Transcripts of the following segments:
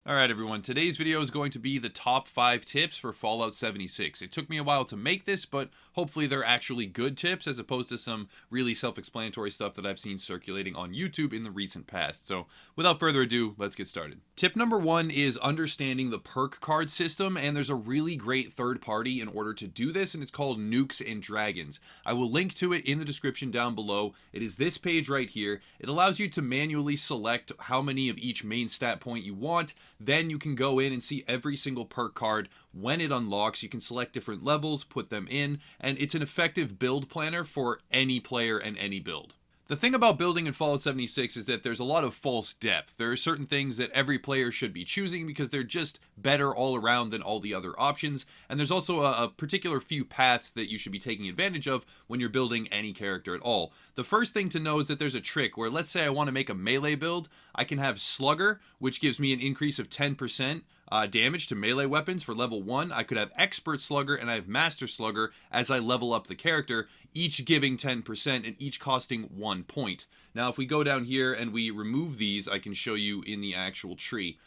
Alright everyone, today's video is going to be the top 5 tips for Fallout 76. It took me a while to make this, but hopefully they're actually good tips as opposed to some really self-explanatory stuff that I've seen circulating on YouTube in the recent past. So without further ado, let's get started. Tip number 1 is understanding the perk card system, and there's a really great third party in order to do this, and it's called Nukes and Dragons. I will link to it in the description down below. It is this page right here. It allows you to manually select how many of each main stat point you want. Then you can go in and see every single perk card when it unlocks. You can select different levels, put them in, and it's an effective build planner for any player and any build. The thing about building in Fallout 76 is that there's a lot of false depth. There are certain things that every player should be choosing because they're just better all around than all the other options, and there's also a particular few paths that you should be taking advantage of when you're building any character at all. The first thing to know is that there's a trick where, let's say I want to make a melee build. I can have Slugger, which gives me an increase of 10% damage to melee weapons for level 1. I could have Expert Slugger and I have Master Slugger as I level up the character, each giving 10% and each costing 1 point. Now if we go down here and we remove these, I can show you in the actual tree.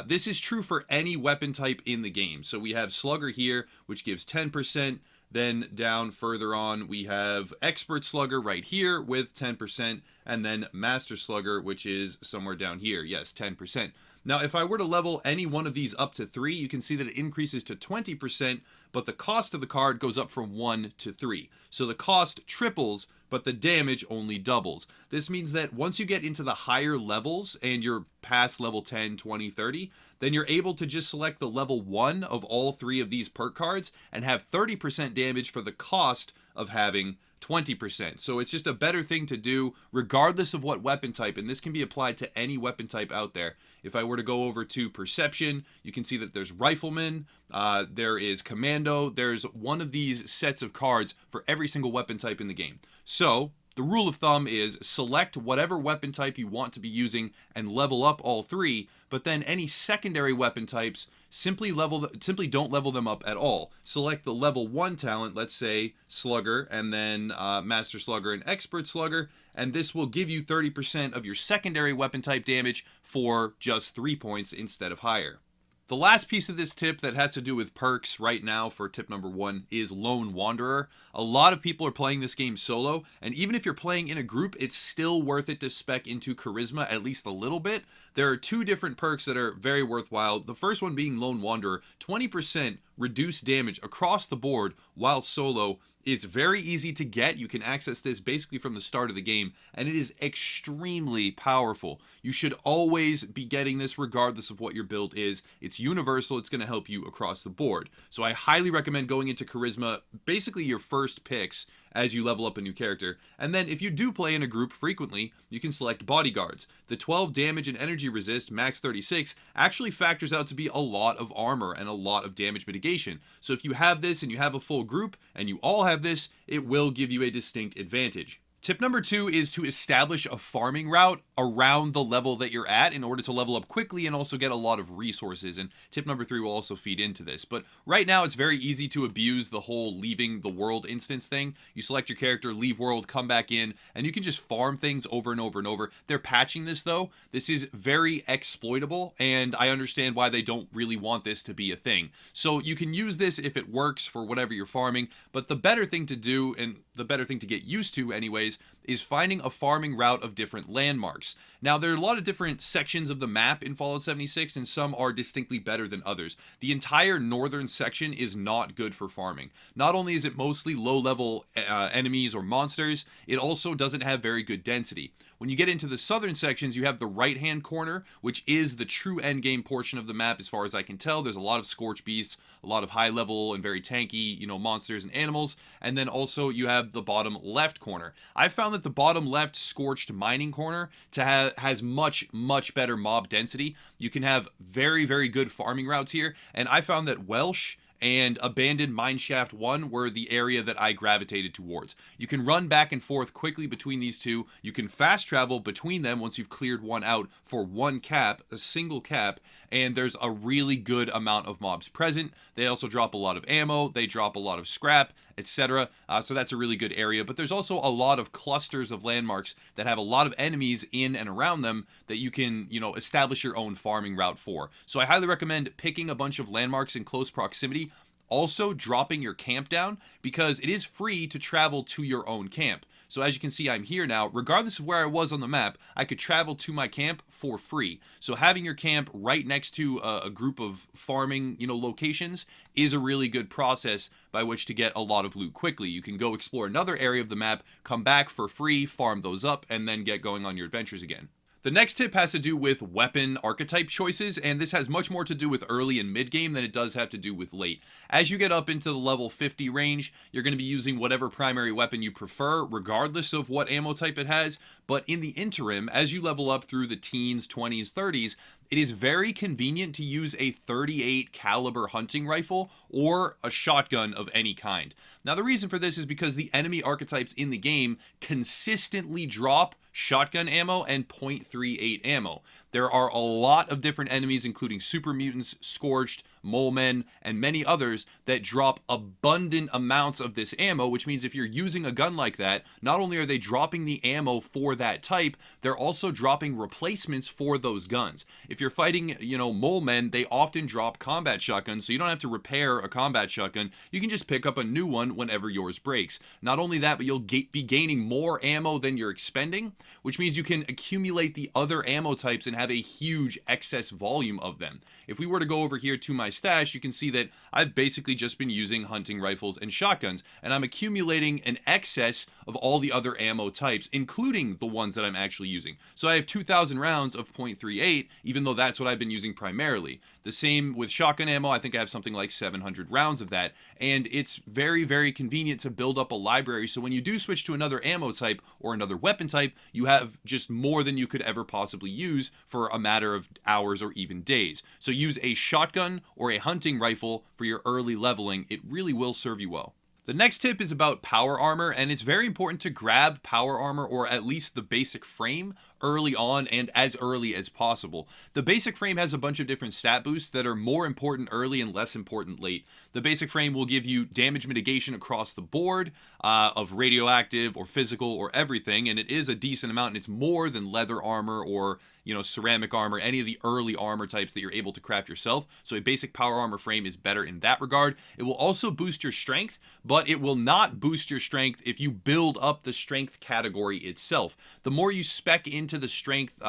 This is true for any weapon type in the game. So we have Slugger here, which gives 10%. Then down further on, we have Expert Slugger right here with 10%, and then Master Slugger, which is somewhere down here. Yes, 10%. Now, if I were to level any one of these up to 3, you can see that it increases to 20%, but the cost of the card goes up from 1 to 3. So the cost triples, but the damage only doubles. This means that once you get into the higher levels and you're past level 10, 20, 30, then you're able to just select the level 1 of all 3 of these perk cards and have 30% damage for the cost of having 20%. So it's just a better thing to do regardless of what weapon type, and this can be applied to any weapon type out there. If I were to go over to Perception, you can see that there's Rifleman, there is Commando, there's one of these sets of cards for every single weapon type in the game. So the rule of thumb is select whatever weapon type you want to be using and level up all 3, but then any secondary weapon types, simply don't level them up at all. Select the level 1 talent, let's say Slugger, and then Master Slugger and Expert Slugger, and this will give you 30% of your secondary weapon type damage for just 3 points instead of higher. The last piece of this tip that has to do with perks right now for tip number 1 is Lone Wanderer. A lot of people are playing this game solo, and even if you're playing in a group, it's still worth it to spec into Charisma at least a little bit. There are 2 different perks that are very worthwhile. The first one being Lone Wanderer. 20% reduced damage across the board while solo is very easy to get. You can access this basically from the start of the game, and it is extremely powerful. You should always be getting this regardless of what your build is. It's universal. It's going to help you across the board. So I highly recommend going into Charisma, basically your first picks as you level up a new character. And then if you do play in a group frequently, you can select Bodyguards. The 12 damage and energy resist, max 36, actually factors out to be a lot of armor and a lot of damage mitigation. So if you have this and you have a full group and you all have this, it will give you a distinct advantage. Tip number 2 is to establish a farming route around the level that you're at in order to level up quickly and also get a lot of resources. And tip number 3 will also feed into this. But right now it's very easy to abuse the whole leaving the world instance thing. You select your character, leave world, come back in, and you can just farm things over and over and over. They're patching this though. This is very exploitable, and I understand why they don't really want this to be a thing. So you can use this if it works for whatever you're farming, but the better thing to do, and the better thing to get used to anyways, is finding a farming route of different landmarks. Now, there are a lot of different sections of the map in Fallout 76, and some are distinctly better than others. The entire northern section is not good for farming. Not only is it mostly low-level enemies or monsters, it also doesn't have very good density. When you get into the southern sections, you have the right-hand corner, which is the true endgame portion of the map as far as I can tell. There's a lot of Scorch Beasts, a lot of high-level and very tanky, monsters and animals, and then also you have the bottom left corner. I found that the bottom left Scorched mining corner has much better mob density. You can have very good farming routes here, and I found that Welsh and Abandoned Mineshaft 1 were the area that I gravitated towards. You can run back and forth quickly between these two. You can fast travel between them once you've cleared one out for one cap, a single cap, and there's a really good amount of mobs present. They also drop a lot of ammo, they drop a lot of scrap, etc. So that's a really good area. But there's also a lot of clusters of landmarks that have a lot of enemies in and around them that you can, establish your own farming route for. So I highly recommend picking a bunch of landmarks in close proximity. Also, dropping your camp down, because it is free to travel to your own camp. So as you can see, I'm here now. Regardless of where I was on the map, I could travel to my camp for free. So having your camp right next to a group of farming, locations is a really good process by which to get a lot of loot quickly. You can go explore another area of the map, come back for free, farm those up, and then get going on your adventures again. The next tip has to do with weapon archetype choices, and this has much more to do with early and mid game than it does have to do with late. As you get up into the level 50 range, you're going to be using whatever primary weapon you prefer, regardless of what ammo type it has. But in the interim, as you level up through the teens, 20s, 30s, it is very convenient to use a 38 caliber hunting rifle or a shotgun of any kind. Now, the reason for this is because the enemy archetypes in the game consistently drop shotgun ammo and .38 ammo. There are a lot of different enemies, including super mutants, scorched, mole men, and many others that drop abundant amounts of this ammo, which means if you're using a gun like that, not only are they dropping the ammo for that type, they're also dropping replacements for those guns. If you're fighting, mole men, they often drop combat shotguns, so you don't have to repair a combat shotgun. You can just pick up a new one whenever yours breaks. Not only that, but you'll be gaining more ammo than you're expending, which means you can accumulate the other ammo types and have a huge excess volume of them. If we were to go over here to my stash, you can see that I've basically just been using hunting rifles and shotguns, and I'm accumulating an excess of all the other ammo types, including the ones that I'm actually using. So I have 2,000 rounds of .38, even though that's what I've been using primarily. The same with shotgun ammo. I think I have something like 700 rounds of that, and it's very, very convenient to build up a library, so when you do switch to another ammo type or another weapon type, you have just more than you could ever possibly use for a matter of hours or even days. So use a shotgun or a hunting rifle for your early leveling. It really will serve you well. The next tip is about power armor, and it's very important to grab power armor, or at least the basic frame, early on and as early as possible. The basic frame has a bunch of different stat boosts that are more important early and less important late. The basic frame will give you damage mitigation across the board of radioactive or physical or everything, and it is a decent amount, and it's more than leather armor or ceramic armor, any of the early armor types that you're able to craft yourself. So a basic power armor frame is better in that regard. It will also boost your strength, but it will not boost your strength if you build up the strength category itself. The more you spec into the strength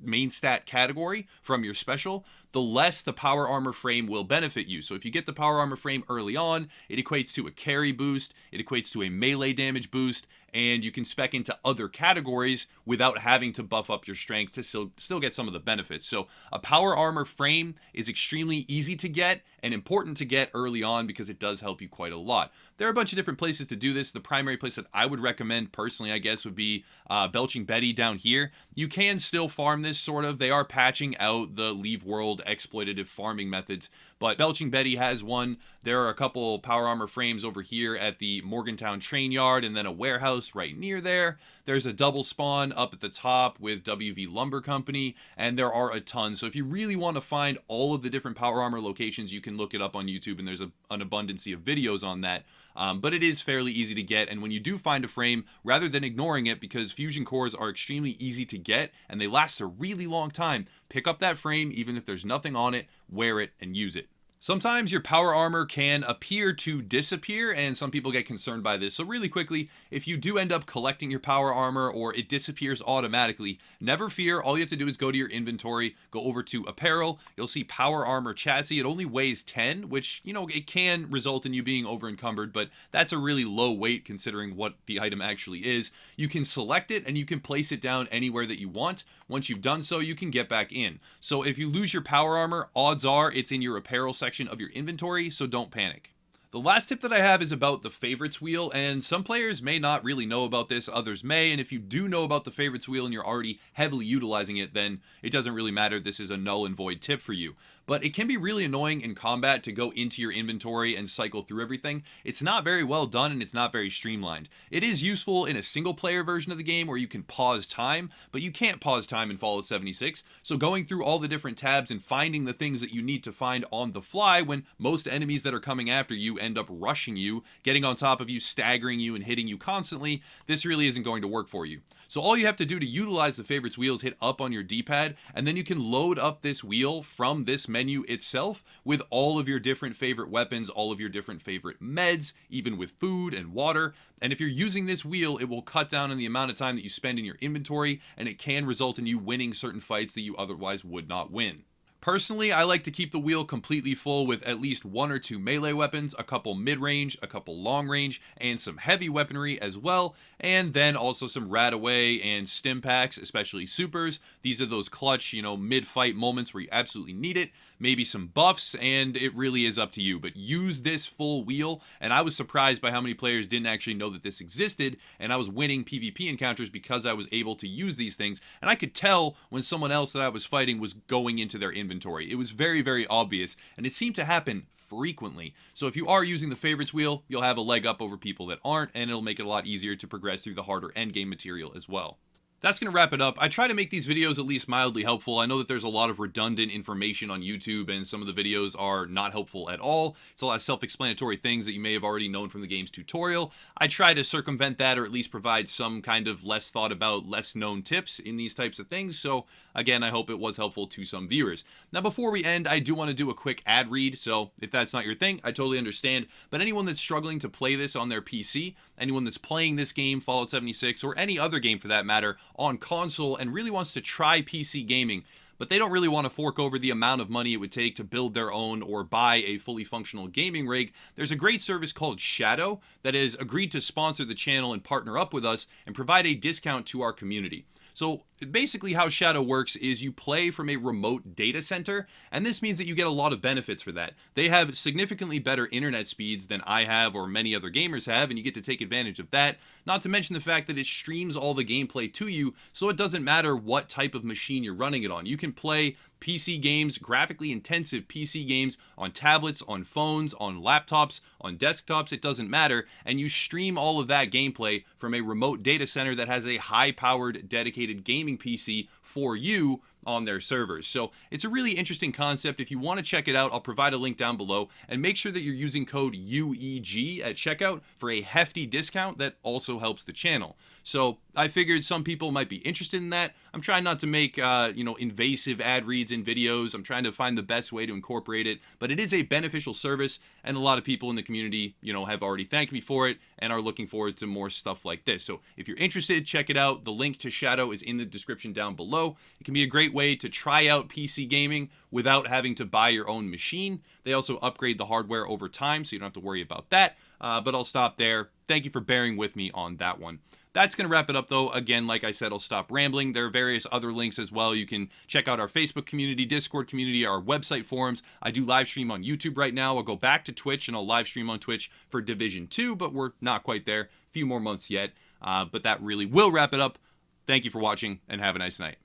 main stat category from your special, the less the power armor frame will benefit you. So if you get the power armor frame early on, it equates to a carry boost, it equates to a melee damage boost, and you can spec into other categories without having to buff up your strength to still get some of the benefits. So a power armor frame is extremely easy to get and important to get early on because it does help you quite a lot. There are a bunch of different places to do this. The primary place that I would recommend personally, I guess, would be Belching Betty down here. You can still farm this sort of. They are patching out the Leave World exploitative farming methods, but Belching Betty has one. There are a couple power armor frames over here at the Morgantown train yard, and then a warehouse right near there. There's a double spawn up at the top with WV Lumber Company, and there are a ton. So if you really want to find all of the different power armor locations, you can look it up on YouTube, and there's an abundance of videos on that. But it is fairly easy to get, and when you do find a frame, rather than ignoring it, because fusion cores are extremely easy to get and they last a really long time, pick up that frame even if there's nothing on it, wear it, and use it. Sometimes your power armor can appear to disappear, and some people get concerned by this. So really quickly, if you do end up collecting your power armor or it disappears automatically, never fear. All you have to do is go to your inventory, go over to apparel. You'll see power armor chassis. It only weighs 10, which, it can result in you being over encumbered, but that's a really low weight considering what the item actually is. You can select it and you can place it down anywhere that you want. Once you've done so, you can get back in. So if you lose your power armor, odds are it's in your apparel section of your inventory, so don't panic. The last tip that I have is about the favorites wheel, and some players may not really know about this, others may, and if you do know about the favorites wheel and you're already heavily utilizing it, then it doesn't really matter. This is a null and void tip for you. But it can be really annoying in combat to go into your inventory and cycle through everything. It's not very well done and it's not very streamlined. It is useful in a single player version of the game where you can pause time, but you can't pause time in Fallout 76. So going through all the different tabs and finding the things that you need to find on the fly when most enemies that are coming after you end up rushing you, getting on top of you, staggering you, and hitting you constantly, this really isn't going to work for you. So all you have to do to utilize the favorites wheel is hit up on your D-pad, and then you can load up this wheel from this menu itself with all of your different favorite weapons, all of your different favorite meds, even with food and water. And if you're using this wheel, it will cut down on the amount of time that you spend in your inventory, and it can result in you winning certain fights that you otherwise would not win. Personally, I like to keep the wheel completely full with at least 1 or 2 melee weapons, a couple mid-range, a couple long-range, and some heavy weaponry as well, and then also some RadAway and stim packs, especially supers. These are those clutch, mid-fight moments where you absolutely need it. Maybe some buffs, and it really is up to you, but use this full wheel. And I was surprised by how many players didn't actually know that this existed, and I was winning PvP encounters because I was able to use these things, and I could tell when someone else that I was fighting was going into their inventory. It was very, very obvious, and it seemed to happen frequently. So if you are using the favorites wheel, you'll have a leg up over people that aren't, and it'll make it a lot easier to progress through the harder endgame material as well. That's going to wrap it up. I try to make these videos at least mildly helpful. I know that there's a lot of redundant information on YouTube, and some of the videos are not helpful at all. It's a lot of self-explanatory things that you may have already known from the game's tutorial. I try to circumvent that, or at least provide some kind of less thought about, less known tips in these types of things. So again, I hope it was helpful to some viewers. Now, before we end, I do want to do a quick ad read. So if that's not your thing, I totally understand. But anyone that's struggling to play this on their PC, anyone that's playing this game, Fallout 76, or any other game for that matter, on console and really wants to try PC gaming, but they don't really want to fork over the amount of money it would take to build their own or buy a fully functional gaming rig, there's a great service called Shadow that has agreed to sponsor the channel and partner up with us and provide a discount to our community. So basically how Shadow works is you play from a remote data center, and this means that you get a lot of benefits for that. They have significantly better internet speeds than I have or many other gamers have, and you get to take advantage of that, not to mention the fact that it streams all the gameplay to you, so it doesn't matter what type of machine you're running it on. You can play PC games, graphically intensive PC games, on tablets, on phones, on laptops, on desktops, it doesn't matter, and you stream all of that gameplay from a remote data center that has a high-powered, dedicated gaming PC for you on their servers. So it's a really interesting concept. If you want to check it out, I'll provide a link down below, and make sure that you're using code UEG at checkout for a hefty discount that also helps the channel. So I figured some people might be interested in that. I'm trying not to make invasive ad reads in videos. I'm trying to find the best way to incorporate it, but it is a beneficial service, and a lot of people in the community have already thanked me for it and are looking forward to more stuff like this. So if you're interested, check it out. The link to Shadow is in the description down below. It can be a great way to try out PC gaming without having to buy your own machine. They also upgrade the hardware over time, so you don't have to worry about that. But I'll stop there. Thank you for bearing with me on that one. That's going to wrap it up, though. Again, like I said, I'll stop rambling. There are various other links as well. You can check out our Facebook community, Discord community, our website forums. I do live stream on YouTube right now. I'll go back to Twitch, and I'll live stream on Twitch for Division 2, but we're not quite there. A few more months yet. But that really will wrap it up. Thank you for watching, and have a nice night.